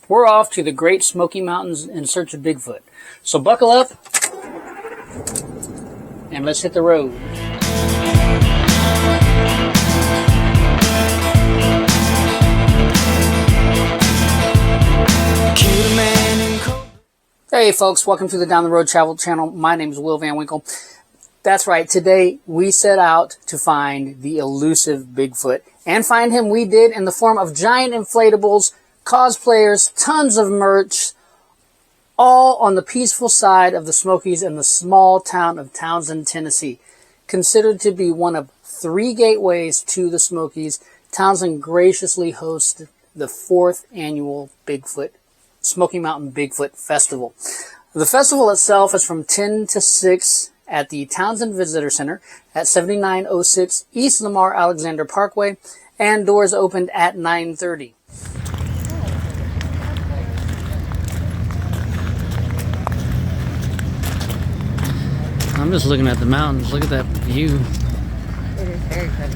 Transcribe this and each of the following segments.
We're off to the Great Smoky Mountains in search of Bigfoot. So buckle up and let's hit the road. Hey folks, welcome to the Down the Road Travel Channel. My name is Will Van Winkle. That's right, today we set out to find the elusive Bigfoot. And find him we did in the form of giant inflatables, cosplayers, tons of merch, all on the peaceful side of the Smokies in the small town of Townsend, Tennessee. Considered to be one of 3 gateways to the Smokies, Townsend graciously hosted the 4th annual Smoky Mountain Bigfoot Festival. The festival itself is from 10 to 6 at the Townsend Visitor Center at 7906 East Lamar Alexander Parkway, and doors opened at 9:30. I'm just looking at the mountains. Look at that view. It is very pretty.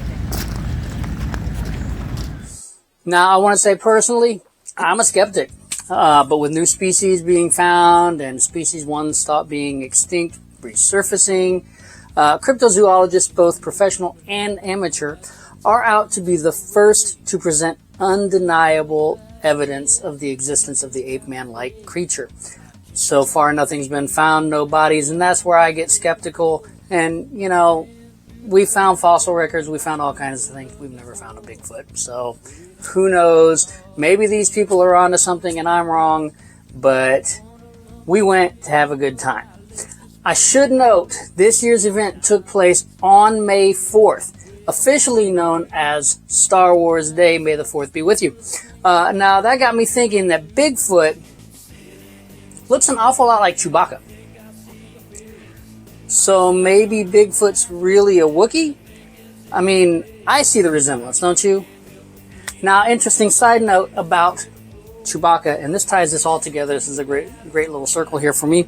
Now, I want to say personally, I'm a skeptic. But with new species being found and species ones thought being extinct resurfacing, cryptozoologists, both professional and amateur, are out to be the first to present undeniable evidence of the existence of the ape-man-like creature. So far, nothing's been found, no bodies, and that's where I get skeptical. And, you know, we found fossil records, we found all kinds of things. We've never found a Bigfoot. So, who knows? Maybe these people are onto something and I'm wrong, but we went to have a good time. I should note, this year's event took place on May 4th, officially known as Star Wars Day. May the 4th be with you. Now, that got me thinking that Bigfoot looks an awful lot like Chewbacca. So maybe Bigfoot's really a Wookiee? I mean, I see the resemblance, don't you? Now, interesting side note about Chewbacca, and this ties this all together. This is a great little circle here for me.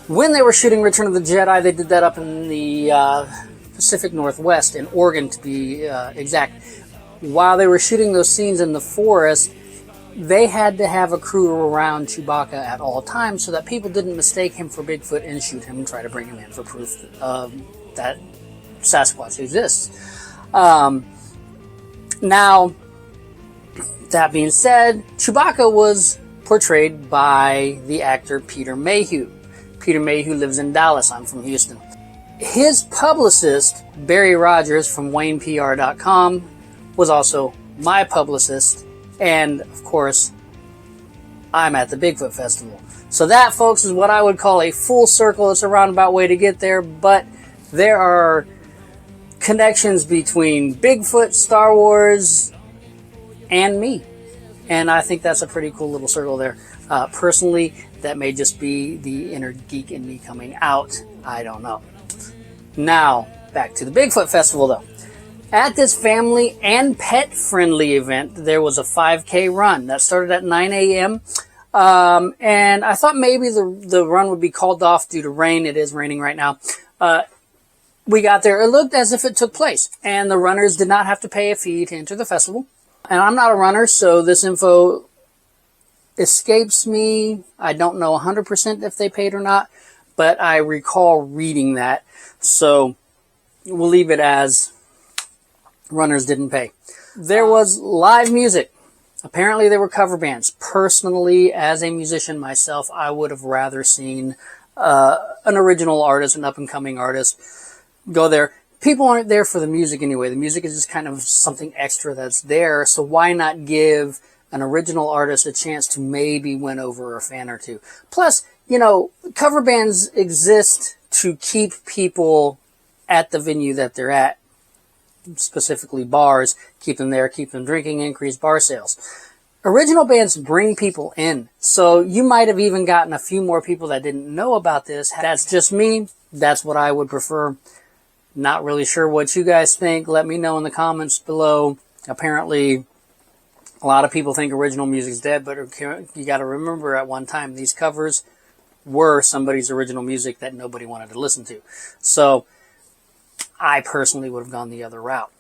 When they were shooting Return of the Jedi, they did that up in the Pacific Northwest, in Oregon to be exact. While they were shooting those scenes in the forest, they had to have a crew around Chewbacca at all times so that people didn't mistake him for Bigfoot and shoot him and try to bring him in for proof that Sasquatch exists. Now, that being said, Chewbacca was portrayed by the actor Peter Mayhew. Peter Mayhew lives in Dallas. I'm from Houston. His publicist, Barry Rogers from WaynePR.com, was also my publicist. And, of course, I'm at the Bigfoot Festival. So that, folks, is what I would call a full circle. It's a roundabout way to get there, but there are connections between Bigfoot, Star Wars, and me. And I think that's a pretty cool little circle there. Personally, that may just be the inner geek in me coming out. I don't know. Now, back to the Bigfoot Festival, though. At this family and pet-friendly event, there was a 5K run that started at 9 a.m. And I thought maybe the run would be called off due to rain. It is raining right now. We got there. It looked as if it took place. And the runners did not have to pay a fee to enter the festival. And I'm not a runner, so this info escapes me. I don't know 100% if they paid or not, but I recall reading that. So we'll leave it as runners didn't pay. There was live music. Apparently there were cover bands. Personally, as a musician myself, I would have rather seen an original artist, an up-and-coming artist, go there. People aren't there for the music anyway. The music is just kind of something extra that's there, so why not give an original artist a chance to maybe win over a fan or two? Plus, you know, cover bands exist to keep people at the venue that they're at, specifically bars, keep them there, keep them drinking, increase bar sales. Original bands bring people in, so you might have even gotten a few more people that didn't know about this. That's just me. That's what I would prefer. Not really sure what you guys think. Let me know in the comments below. Apparently, a lot of people think original music's dead, but you got to remember at one time these covers were somebody's original music that nobody wanted to listen to. So I personally would have gone the other route.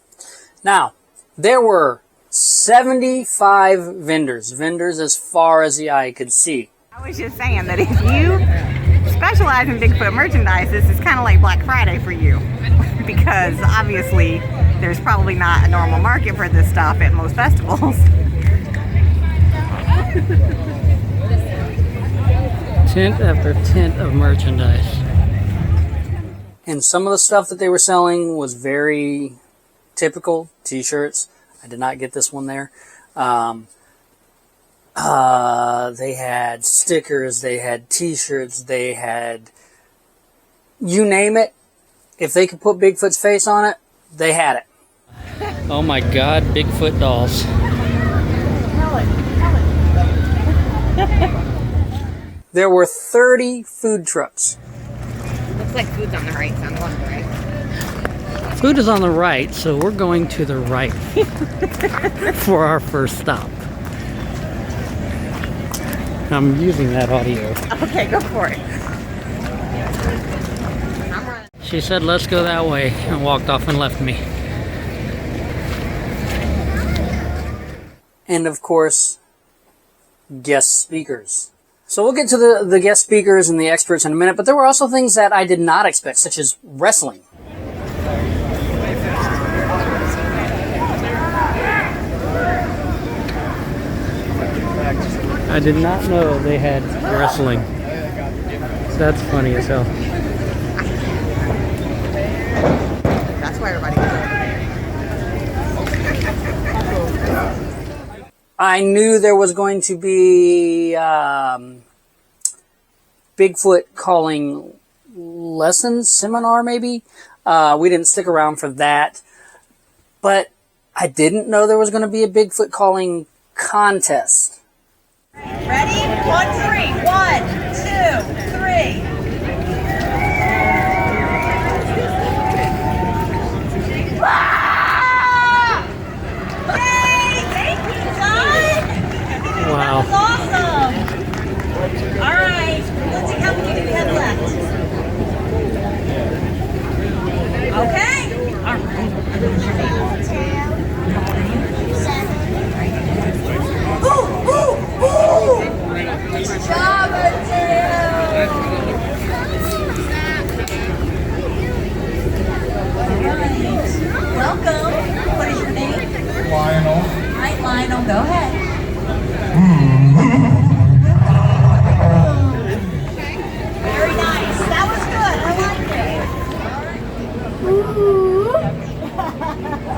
Now, there were 75 vendors as far as the eye could see. I was just saying that if you specialize in Bigfoot merchandise, this is kind of like Black Friday for you. Because obviously there's probably not a normal market for this stuff at most festivals. Tent after tent of merchandise. And some of the stuff that they were selling was very typical. T-shirts. I did not get this one there. They had stickers, they had T-shirts, they had, you name it. If they could put Bigfoot's face on it, they had it. Oh my God, Bigfoot dolls. There were 30 food trucks. Looks like food's on the right, so I'm going to the right. Food is on the right, so we're going to the right for our first stop. I'm using that audio. Okay, go for it. She said, let's go that way, and walked off and left me. And of course, guest speakers. So we'll get to the guest speakers and the experts in a minute, but there were also things that I did not expect, such as wrestling. I did not know they had wrestling. That's funny as hell. That's why everybody goes. I knew there was going to be Bigfoot calling lessons, seminar maybe. We didn't stick around for that. But I didn't know there was going to be a Bigfoot calling contest. Ready? 1, 3. 1, 2, 3. Ah! Yay! Thank you, John. Wow. That was awesome. All right. Let's see how many do we have left. Okay. All right. Ooh, ooh, ooh! Welcome. What is your name? Lionel. All right, Lionel, go ahead. Very nice. That was good. I like it.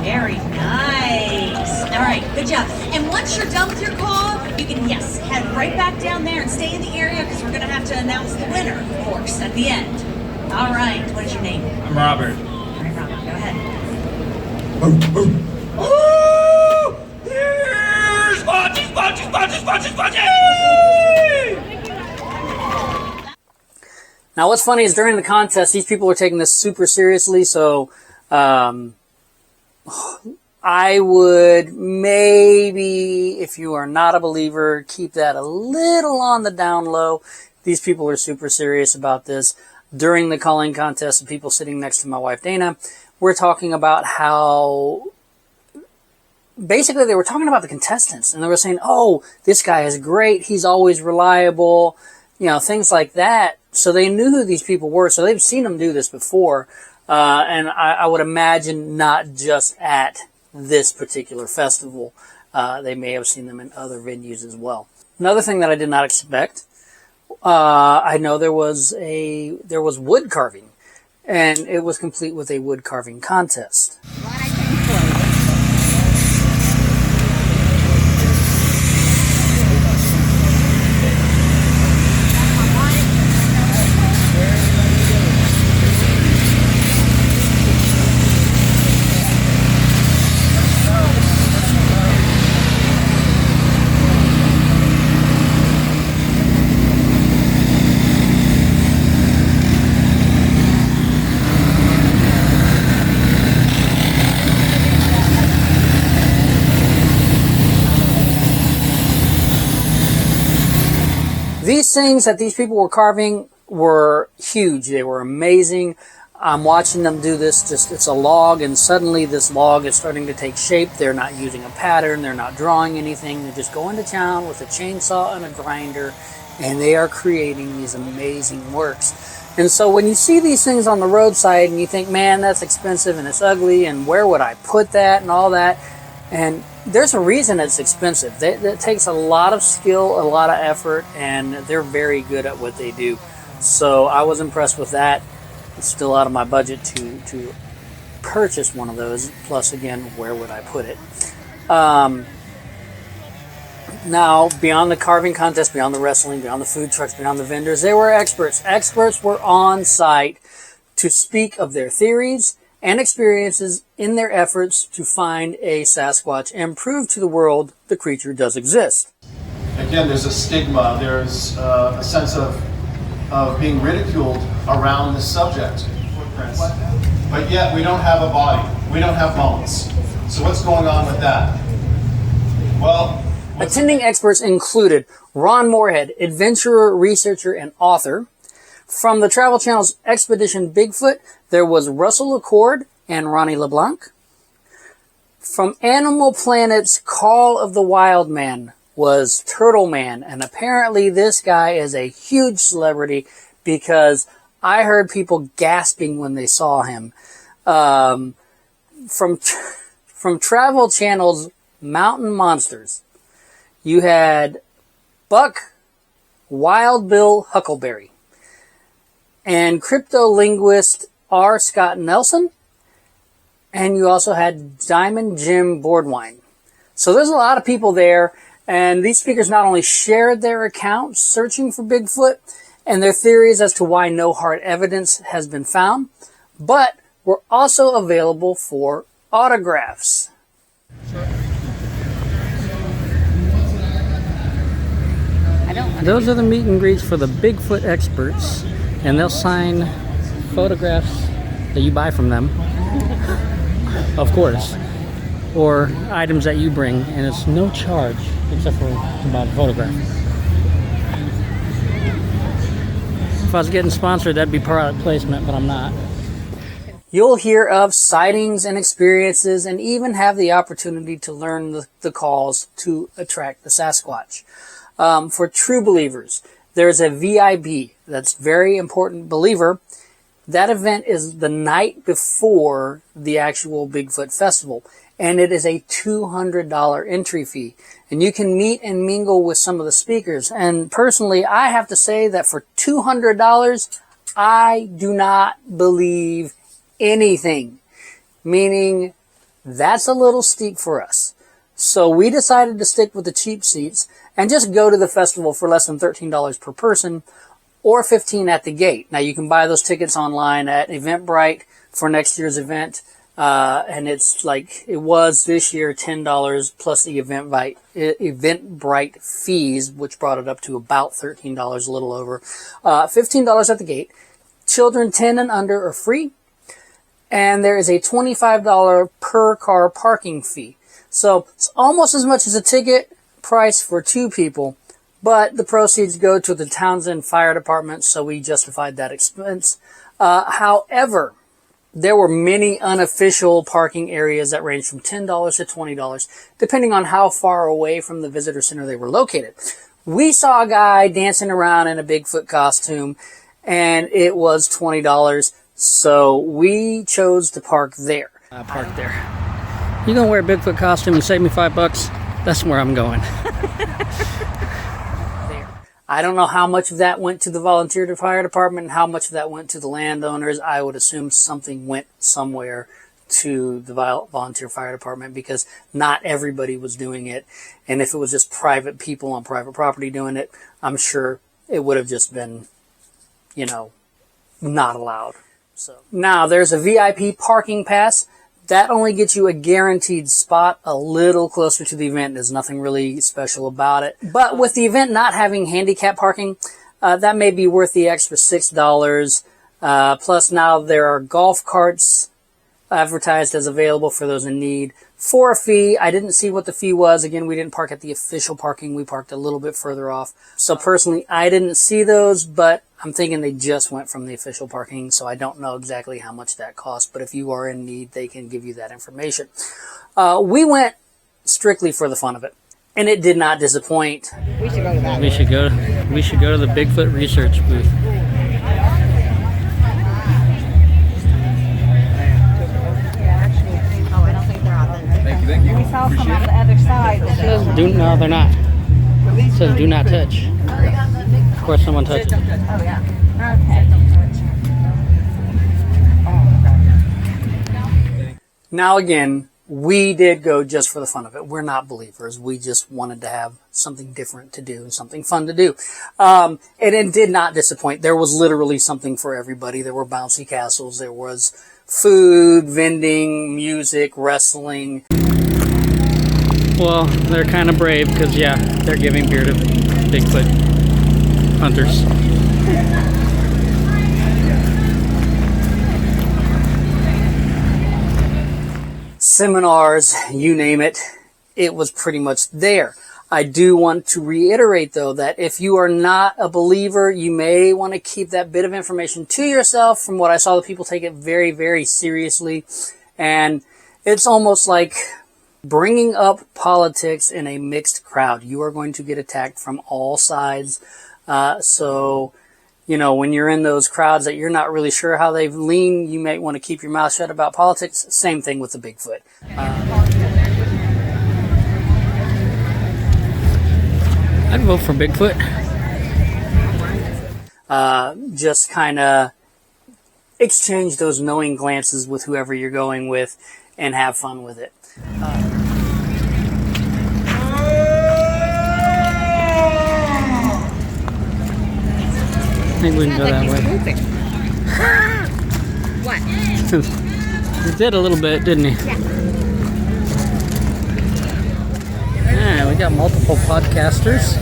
Very nice. All right, good job. And once you're done with your call, you can, yes, head right back down there and stay in the area because we're going to have to announce the winner, of course, at the end. All right, what is your name? I'm Robert. All right, Robert, go ahead. Oh! Here's Spongy, Spongy, Spongy, Spongy, Spongy! Now what's funny is during the contest, these people are taking this super seriously, so I would maybe, if you are not a believer, keep that a little on the down low. These people are super serious about this. During the calling contest, the people sitting next to my wife Dana, we're talking about how, basically they were talking about the contestants, and they were saying, oh, this guy is great, he's always reliable, you know, things like that. So they knew who these people were, so they've seen them do this before, and I would imagine not just at this particular festival. They may have seen them in other venues as well. Another thing that I did not expect, I know there was wood carving, and it was complete with a wood carving contest. These things that these people were carving were huge. They were amazing. I'm watching them do this, it's a log, and suddenly this log is starting to take shape. They're not using a pattern, they're not drawing anything, they're just going to town with a chainsaw and a grinder, and they are creating these amazing works. And so when you see these things on the roadside and you think, man, that's expensive and it's ugly, and where would I put that and all that, and there's a reason it's expensive. That takes a lot of skill, a lot of effort, and they're very good at what they do. So I was impressed with that. It's still out of my budget to purchase one of those. Plus, again, where would I put it? Now, beyond the carving contest, beyond the wrestling, beyond the food trucks, beyond the vendors, there were experts. Experts were on site to speak of their theories and experiences in their efforts to find a Sasquatch and prove to the world the creature does exist. Again, there's a stigma, there's a sense of being ridiculed around this subject. But yet we don't have a body, we don't have bones. So what's going on with that? Well, attending experts included Ron Moorhead, adventurer, researcher, and author. From the Travel Channel's Expedition Bigfoot, there was Russell Accord and Ronnie LeBlanc. From Animal Planet's Call of the Wild Man was Turtle Man, and apparently this guy is a huge celebrity because I heard people gasping when they saw him. From Travel Channel's Mountain Monsters, you had Buck Wild Bill Huckleberry and cryptolinguist R. Scott Nelson, and you also had Diamond Jim Boardwine. So there's a lot of people there, and these speakers not only shared their accounts searching for Bigfoot and their theories as to why no hard evidence has been found, but were also available for autographs. Those are the meet and greets for the Bigfoot experts, and they'll sign photographs that you buy from them, of course, or items that you bring, and it's no charge except for to buy the photograph. If I was getting sponsored, that'd be product placement, but I'm not. You'll hear of sightings and experiences, and even have the opportunity to learn the calls to attract the Sasquatch. For true believers, there's a VIB, that's very important believer. That event is the night before the actual Bigfoot Festival, and it is a $200 entry fee. And you can meet and mingle with some of the speakers. And personally, I have to say that for $200, I do not believe anything. Meaning, that's a little steep for us. So we decided to stick with the cheap seats and just go to the festival for less than $13 per person, or $15 at the gate. Now you can buy those tickets online at Eventbrite for next year's event, and it's like it was this year, $10 plus the Eventbrite fees, which brought it up to about $13, a little over. $15 at the gate. Children 10 and under are free, and there is a $25 per car parking fee. So it's almost as much as a ticket price for two people, but the proceeds go to the Townsend Fire Department, so we justified that expense. However, there were many unofficial parking areas that ranged from $10 to $20, depending on how far away from the visitor center they were located. We saw a guy dancing around in a Bigfoot costume, and it was $20, so we chose to park there. I parked there. You gonna wear a Bigfoot costume and save me $5? That's where I'm going. I don't know how much of that went to the volunteer fire department and how much of that went to the landowners. I would assume something went somewhere to the volunteer fire department because not everybody was doing it. And if it was just private people on private property doing it, I'm sure it would have just been, not allowed. So now there's a VIP parking pass. That only gets you a guaranteed spot a little closer to the event. There's nothing really special about it. But with the event not having handicap parking, that may be worth the extra $6. Plus now there are golf carts advertised as available for those in need for a fee. I didn't see what the fee was. Again, we didn't park at the official parking. We parked a little bit further off. So personally, I didn't see those, but I'm thinking they just went from the official parking, so I don't know exactly how much that cost. But if you are in need, they can give you that information. We went strictly for the fun of it, and it did not disappoint. We should go to that. We should go to the Bigfoot research booth. Oh, I don't think they're authentic. Thank you. We saw some on the other side. No, they're not. It says do not touch. Of course, someone touched it. Oh, yeah. Okay. Now again, we did go just for the fun of it. We're not believers. We just wanted to have something different to do and something fun to do. And it did not disappoint. There was literally something for everybody. There were bouncy castles. There was food, vending, music, wrestling. Well, they're kind of brave because, yeah, they're giving beer to Bigfoot hunters. Seminars, you name it, it was pretty much there. I do want to reiterate, though, that if you are not a believer, you may want to keep that bit of information to yourself. From what I saw, the people take it very, very seriously. And it's almost like bringing up politics in a mixed crowd. You are going to get attacked from all sides. So, you know, when you're in those crowds that you're not really sure how they lean, you may want to keep your mouth shut about politics. Same thing with the Bigfoot. I'd vote for Bigfoot. Just kind of exchange those knowing glances with whoever you're going with and have fun with it. Maybe we can go that way. What? He did a little bit, didn't he? Yeah. Yeah, we got multiple podcasters.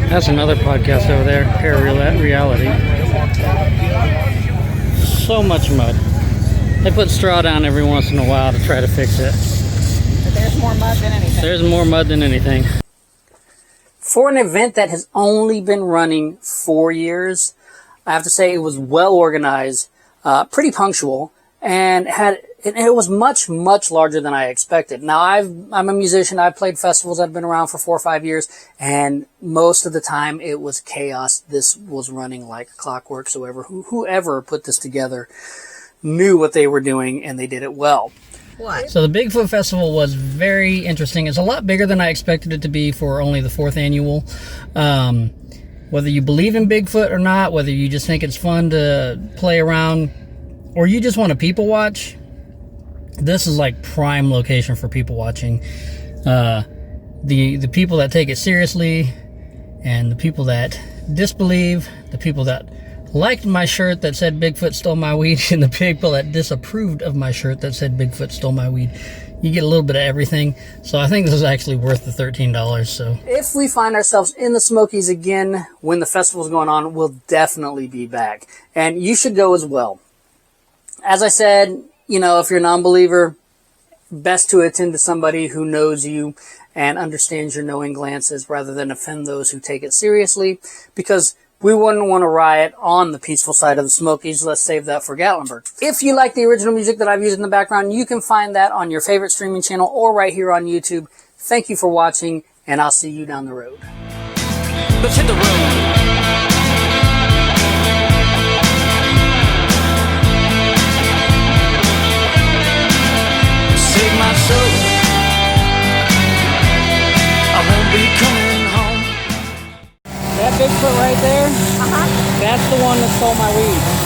That's another podcast over there, Reality. So much mud. They put straw down every once in a while to try to fix it. But there's more mud than anything. There's more mud than anything. For an event that has only been running 4 years, I have to say it was well organized, pretty punctual, and it was much, much larger than I expected. Now, I'm a musician. I've played festivals. I've been around for 4 or 5 years, and most of the time it was chaos. This was running like clockwork. So whoever put this together knew what they were doing, and they did it well. What? So the Bigfoot Festival was very interesting. It's a lot bigger than I expected it to be for only the 4th annual. Whether you believe in Bigfoot or not, whether you just think it's fun to play around, or you just want to people watch, this is like prime location for people watching. The people that take it seriously, and the people that disbelieve, the people that liked my shirt that said Bigfoot stole my weed, and the people that disapproved of my shirt that said Bigfoot stole my weed. You get a little bit of everything. So I think this is actually worth the $13. So if we find ourselves in the Smokies again when the festival's going on, we'll definitely be back. And you should go as well. As I said, you know, if you're a non-believer, best to attend to somebody who knows you and understands your knowing glances rather than offend those who take it seriously, because we wouldn't want to riot on the peaceful side of the Smokies. Let's save that for Gatlinburg. If you like the original music that I've used in the background, you can find that on your favorite streaming channel or right here on YouTube. Thank you for watching, and I'll see you down the road. Let's hit the road. Save my soul. I won't be coming home. That Bigfoot right there, that's the one that stole my weed.